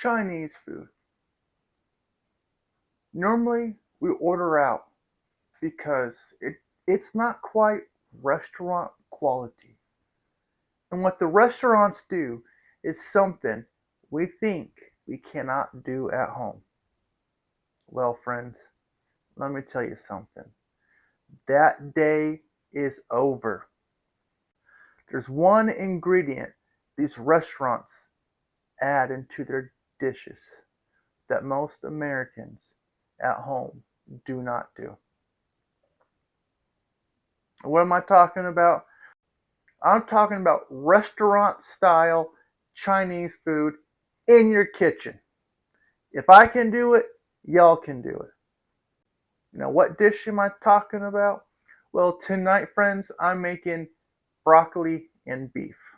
Chinese food. Normally, we order out because it's not quite restaurant quality. And what the restaurants do is something we think we cannot do at home. Well, friends, let me tell you something. That day is over. There's one ingredient these restaurants add into their dishes that most Americans at home do not do. What am I talking about? I'm talking about restaurant style Chinese food in your kitchen. If I can do it, y'all can do it. Now, what dish am I talking about? Well, tonight, friends, I'm making broccoli and beef.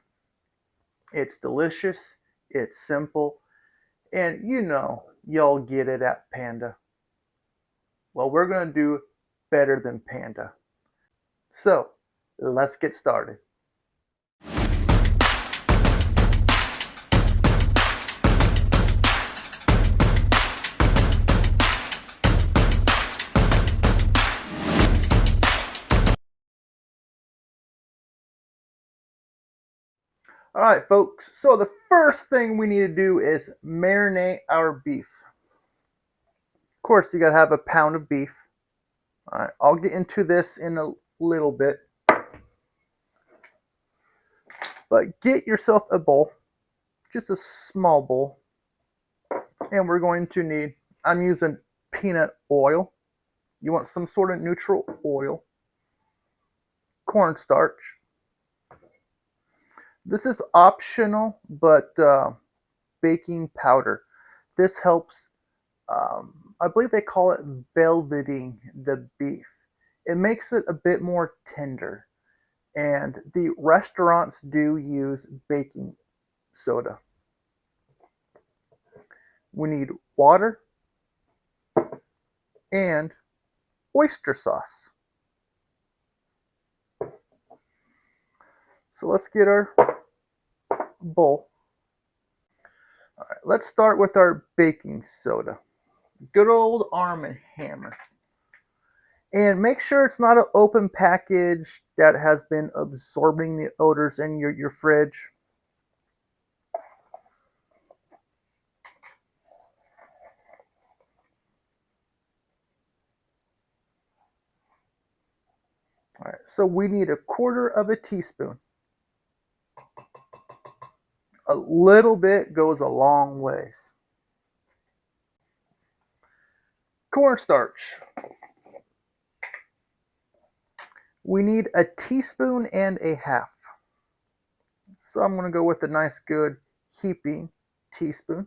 It's delicious, it's simple, and y'all get it at Panda. Well, we're going to do better than Panda. So, let's get started. All right, folks. So the first thing we need to do is marinate our beef. Of course, you got to have a pound of beef. All right, I'll get into this in a little bit. But get yourself a bowl, just a small bowl. And we're going to need, I'm using peanut oil. You want some sort of neutral oil. Cornstarch. This is optional, but baking powder. This helps, I believe they call it velveting the beef. It makes it a bit more tender. And the restaurants do use baking soda. We need water and oyster sauce. So let's get our bowl. All right, let's start with our baking soda. Good old Arm & Hammer. And make sure it's not an open package that has been absorbing the odors in your fridge. All right, so we need 1/4 teaspoon. A little bit goes a long ways. Cornstarch. We need 1.5 teaspoons. So I'm going to go with a nice good heaping teaspoon.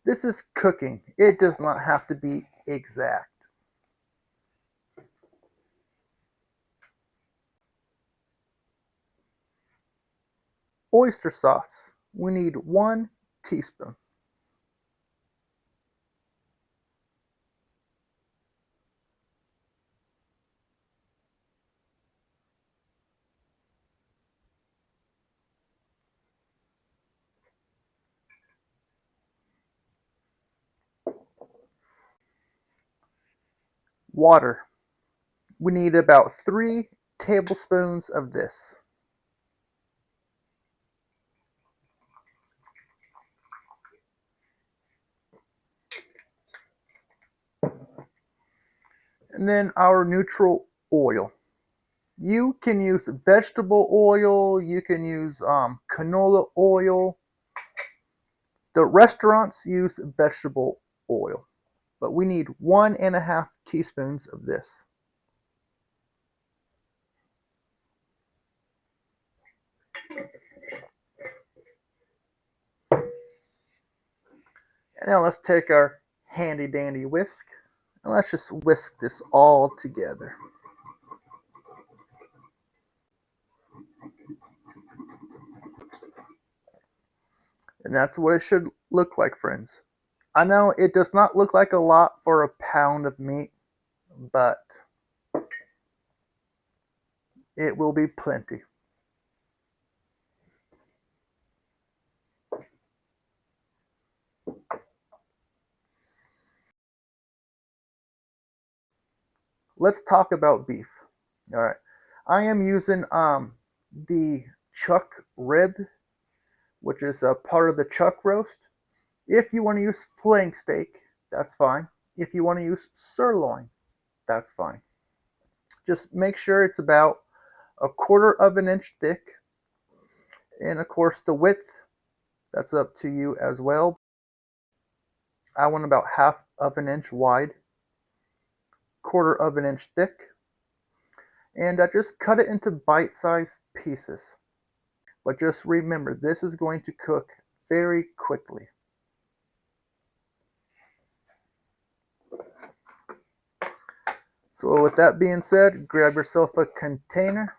This is cooking. It does not have to be exact. Oyster sauce. We need 1 teaspoon. Water. We need about 3 tablespoons of this. And then our neutral oil. You can use vegetable oil, you can use canola oil. The restaurants use vegetable oil, but we need 1.5 teaspoons of this. And now let's take our handy dandy whisk and let's just whisk this all together. And that's what it should look like, friends. I know it does not look like a lot for a pound of meat, but it will be plenty. let's talk about beef. All right, I am using the chuck rib, which is a part of the chuck roast. If you want to use flank steak, that's fine. If you want to use sirloin, that's fine. Just make sure it's about 1/4 inch thick, and of course the width, that's up to you as well. I want about 1/2 inch wide, 1/4 inch thick, and I just cut it into bite-sized pieces. But just remember, this is going to cook very quickly. So with that being said, grab yourself a container.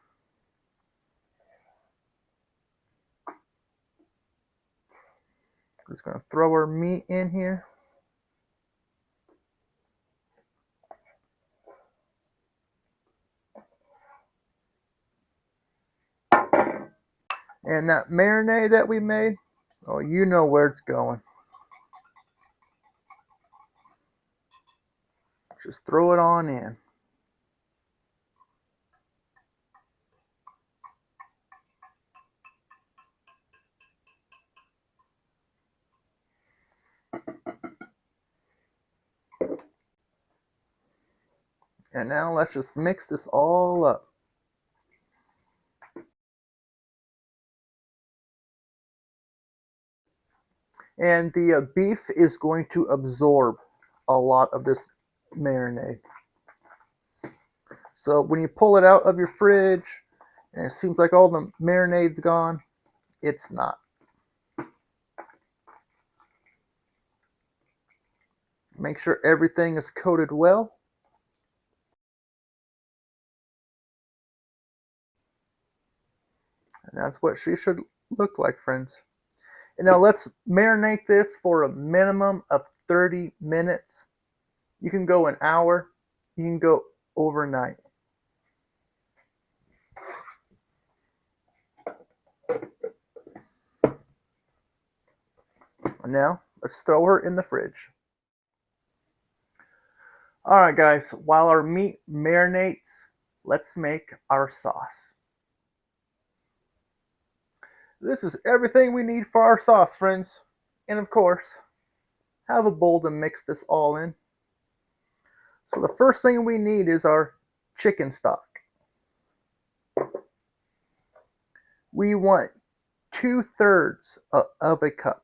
We're just going to throw our meat in here. And that marinade that we made, oh, you know where it's going. Just throw it on in. And now let's just mix this all up. And the beef is going to absorb a lot of this marinade. So when you pull it out of your fridge and it seems like all the marinade's gone, it's not. Make sure everything is coated well. And that's what she should look like, friends. And now let's marinate this for a minimum of 30 minutes. You can go an hour. You can go overnight. And now let's throw her in the fridge. Alright guys, while our meat marinates, let's make our sauce. This is everything we need for our sauce, friends. And of course, have a bowl to mix this all in. So the first thing we need is our chicken stock. We want 2/3 of a cup.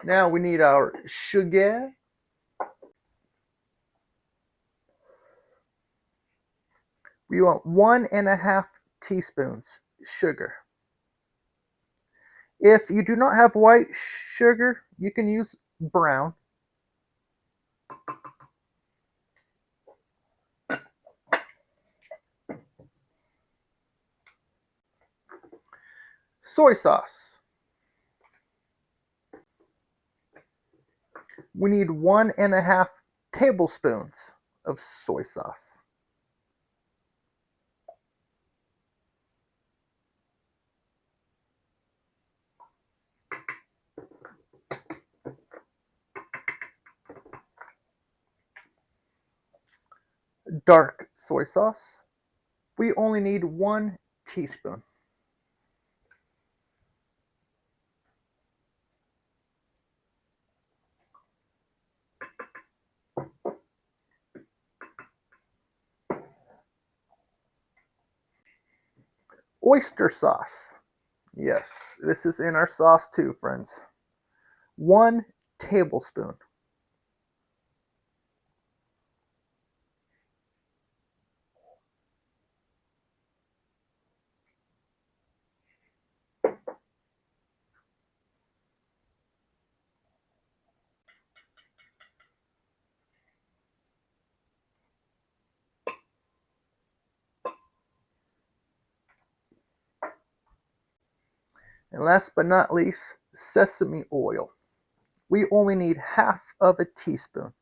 Now we need our sugar. We want 1.5 teaspoons sugar. If you do not have white sugar, you can use brown. Soy sauce. We need 1.5 tablespoons of soy sauce. Dark soy sauce. We only need 1 teaspoon. Oyster sauce. Yes, this is in our sauce too, friends. 1 tablespoon. And last but not least, sesame oil. We only need 1/2 a teaspoon.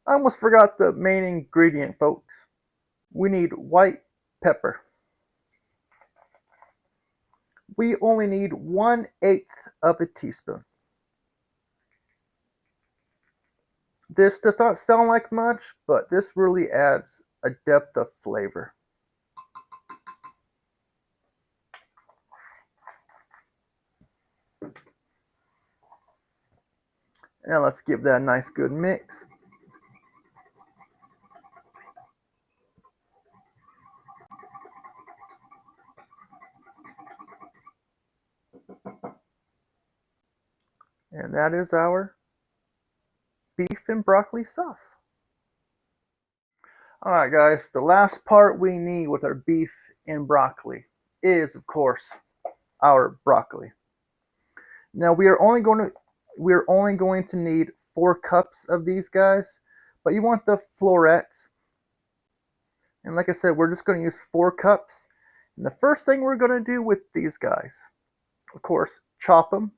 I almost forgot the main ingredient, folks. We need white pepper. We only need 1/8 of a teaspoon. This does not sound like much, but this really adds a depth of flavor. Now let's give that a nice good mix. And that is our beef and broccoli sauce. Alright guys, the last part we need with our beef and broccoli is, of course, our broccoli. Now we are only going to need 4 cups of these guys, but you want the florets. And like I said, we're just going to use 4 cups. And the first thing we're going to do with these guys, of course, chop them,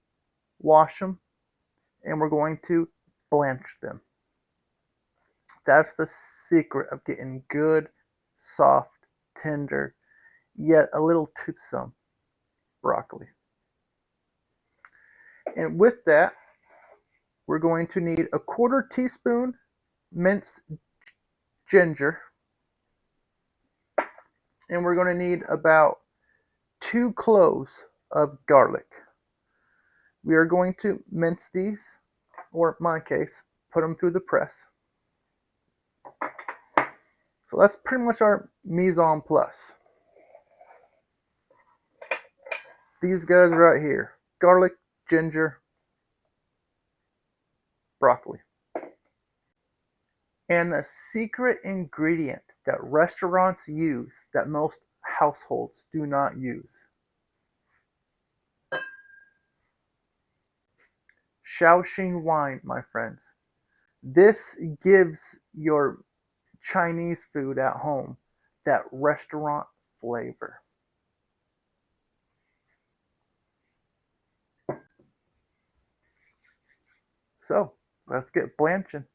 wash them, and we're going to blanch them. That's the secret of getting good, soft, tender, yet a little toothsome broccoli. And with that, we're going to need a 1/4 teaspoon minced ginger. And we're going to need about 2 cloves of garlic. We are going to mince these, or in my case, put them through the press. So that's pretty much our mise en place. These guys right here: garlic, ginger, broccoli. And the secret ingredient that restaurants use that most households do not use: Shaoxing wine, my friends. This gives your Chinese food at home that restaurant flavor. So let's get blanching.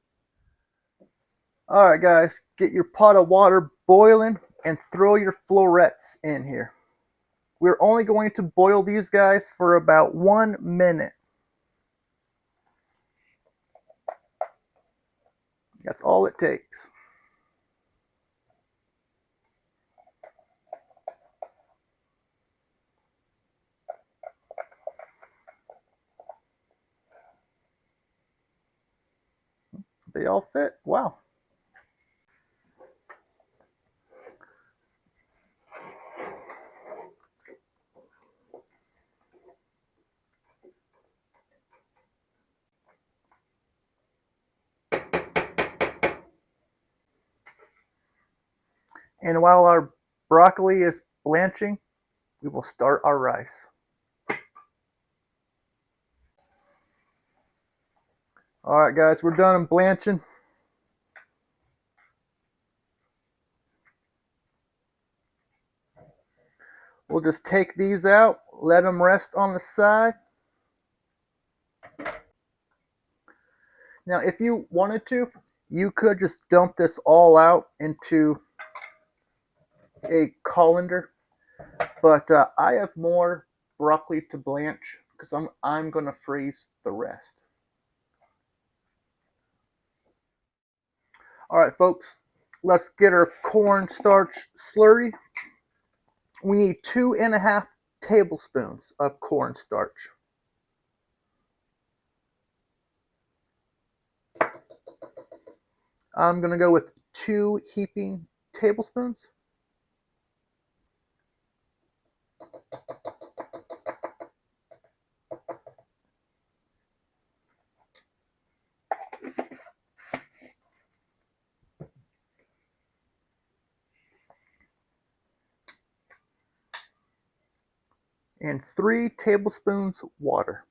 Alright guys, get your pot of water boiling and throw your florets in here. We're only going to boil these guys for about 1 minute. That's all it takes. They all fit. Wow. And while our broccoli is blanching, we will start our rice. Alright guys, we're done blanching. We'll just take these out, let them rest on the side. Now if you wanted to, you could just dump this all out into a colander, but I have more broccoli to blanch because I'm going to freeze the rest. Alright folks, let's get our cornstarch slurry. We need 2.5 tablespoons of cornstarch. I'm going to go with 2 heaping tablespoons. And 3 tablespoons water.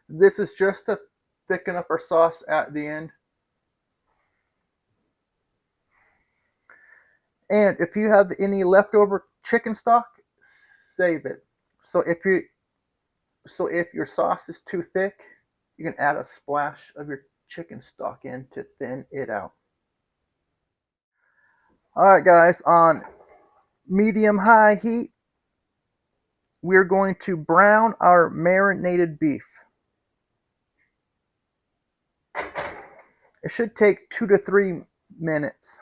This is just to thicken up our sauce at the end. And if you have any leftover chicken stock, save it. So if your sauce is too thick, you can add a splash of your chicken stock in to thin it out. All right, guys, on medium-high heat, we're going to brown our marinated beef. It should take 2 to 3 minutes.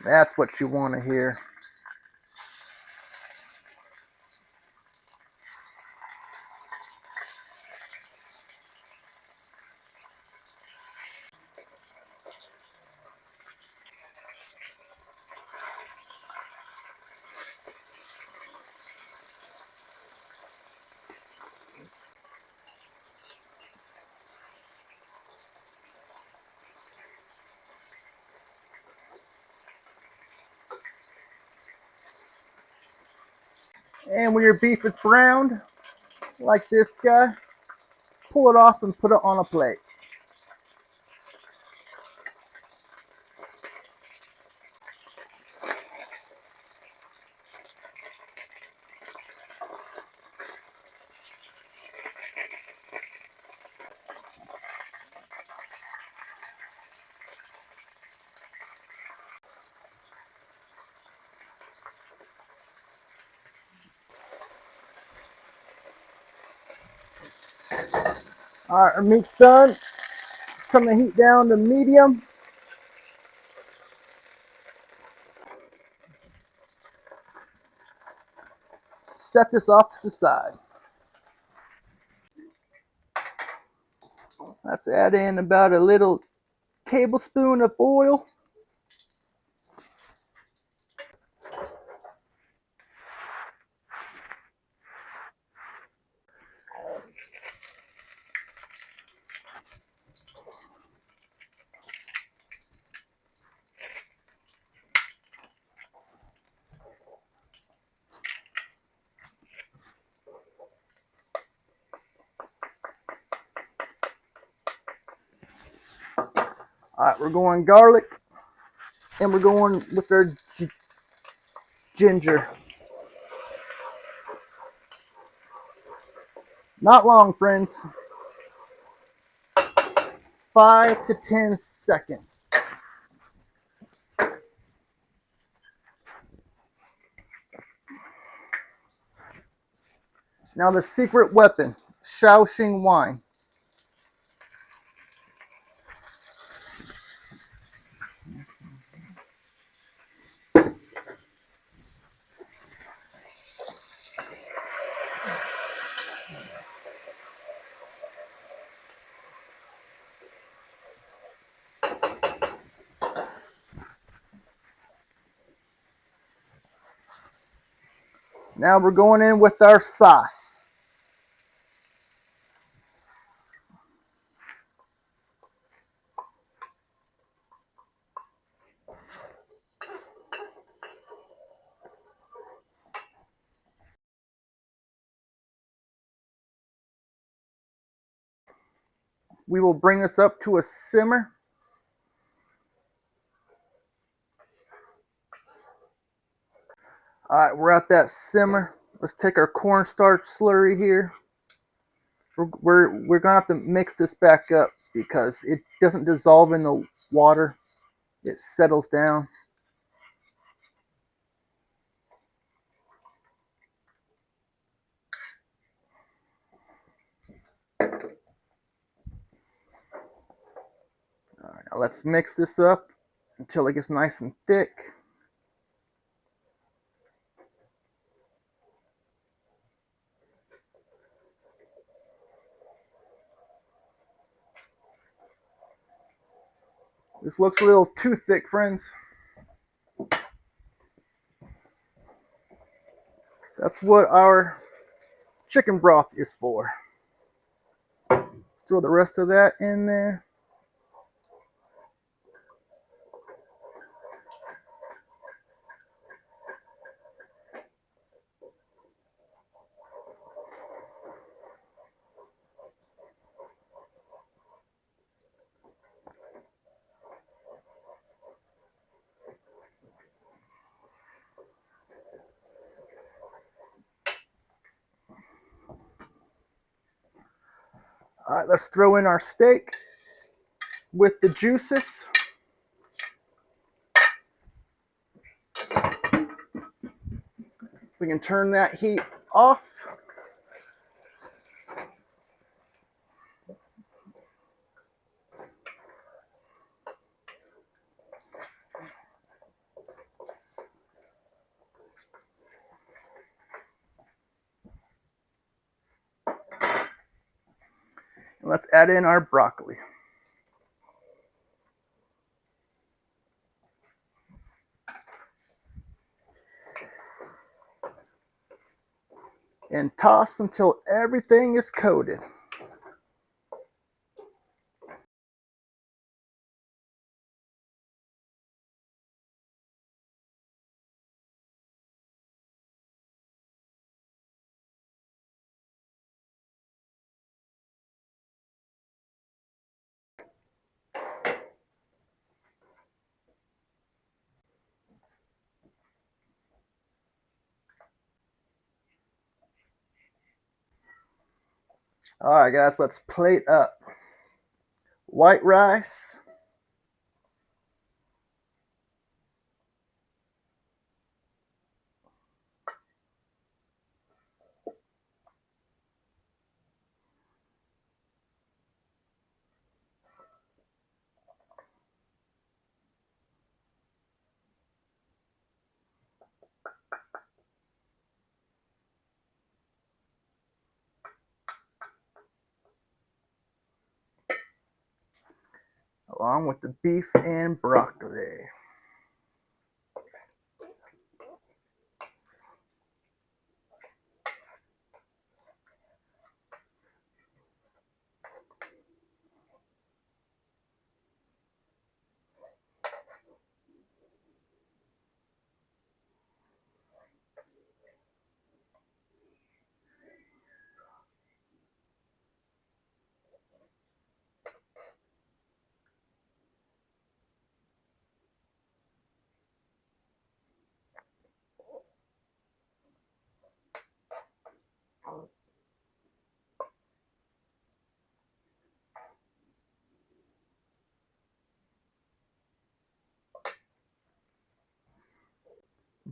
That's what you want to hear. And when your beef is browned, like this guy, pull it off and put it on a plate. All right, our meat's done. Turn the heat down to medium. Set this off to the side. Let's add in about a little tablespoon of oil. All right, we're going garlic, and we're going with our ginger. Not long, friends. 5 to 10 seconds. Now the secret weapon, Shaoxing wine. Now we're going in with our sauce. We will bring this up to a simmer. All right, we're at that simmer. Let's take our cornstarch slurry here. We're gonna have to mix this back up because it doesn't dissolve in the water. It settles down. All right, now let's mix this up until it gets nice and thick. This looks a little too thick, friends. That's what our chicken broth is for. Let's throw the rest of that in there. All right, let's throw in our steak with the juices. We can turn that heat off. Let's add in our broccoli. And toss until everything is coated. All right, guys, let's plate up. White rice. Along with the beef and broccoli.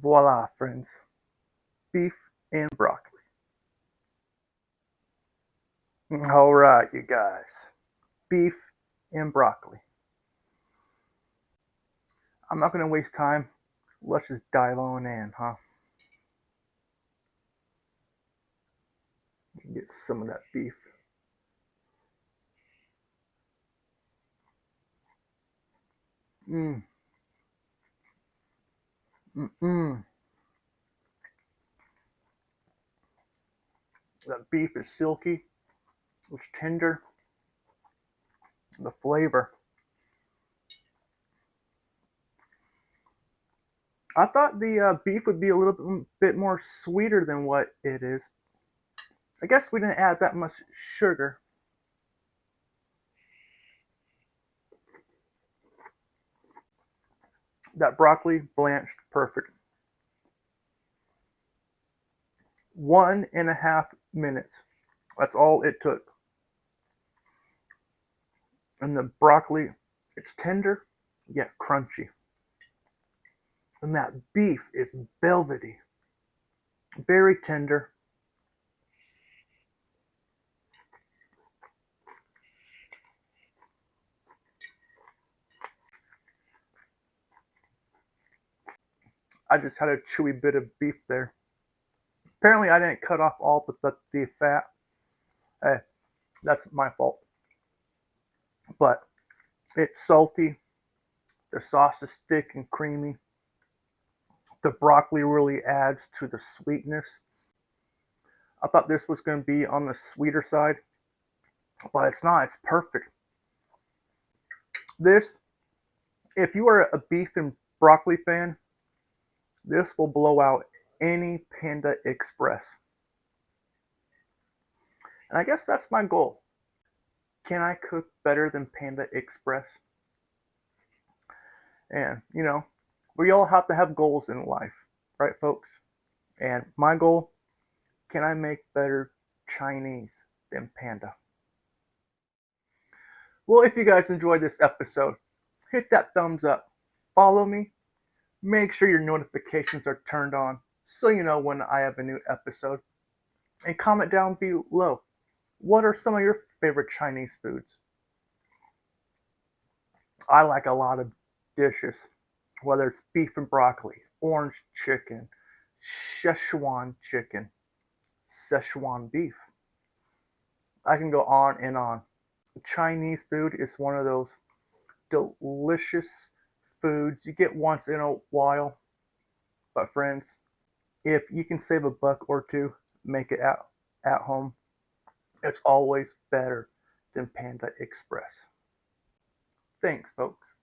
Voila, friends. Beef and broccoli. All right, you guys. Beef and broccoli. I'm not going to waste time. Let's just dive on in, huh? Get some of that beef. Mmm. Mmm. That beef is silky. It's tender. The flavor. I thought the beef would be a little bit more sweeter than what it is. I guess we didn't add that much sugar. That broccoli blanched perfect. 1.5 minutes. That's all it took. And the broccoli, it's tender yet crunchy. And that beef is velvety, very tender. I just had a chewy bit of beef there. Apparently, I didn't cut off all the fat. Hey, that's my fault. But it's salty. The sauce is thick and creamy. The broccoli really adds to the sweetness. I thought this was going to be on the sweeter side, but it's not. It's perfect. This, if you are a beef and broccoli fan, this will blow out any Panda Express. And I guess that's my goal. Can I cook better than Panda Express? And, we all have to have goals in life, right, folks? And my goal, can I make better Chinese than Panda? Well, if you guys enjoyed this episode, hit that thumbs up, follow me, make sure your notifications are turned on so you know when I have a new episode, and comment down below, what are some of your favorite Chinese foods? I like a lot of dishes, whether it's beef and broccoli, orange chicken, Szechuan chicken, Szechuan beef. I can go on and on. Chinese food is one of those delicious foods you get once in a while. But friends, if you can save a buck or two, make it at home. It's always better than Panda Express. Thanks, folks.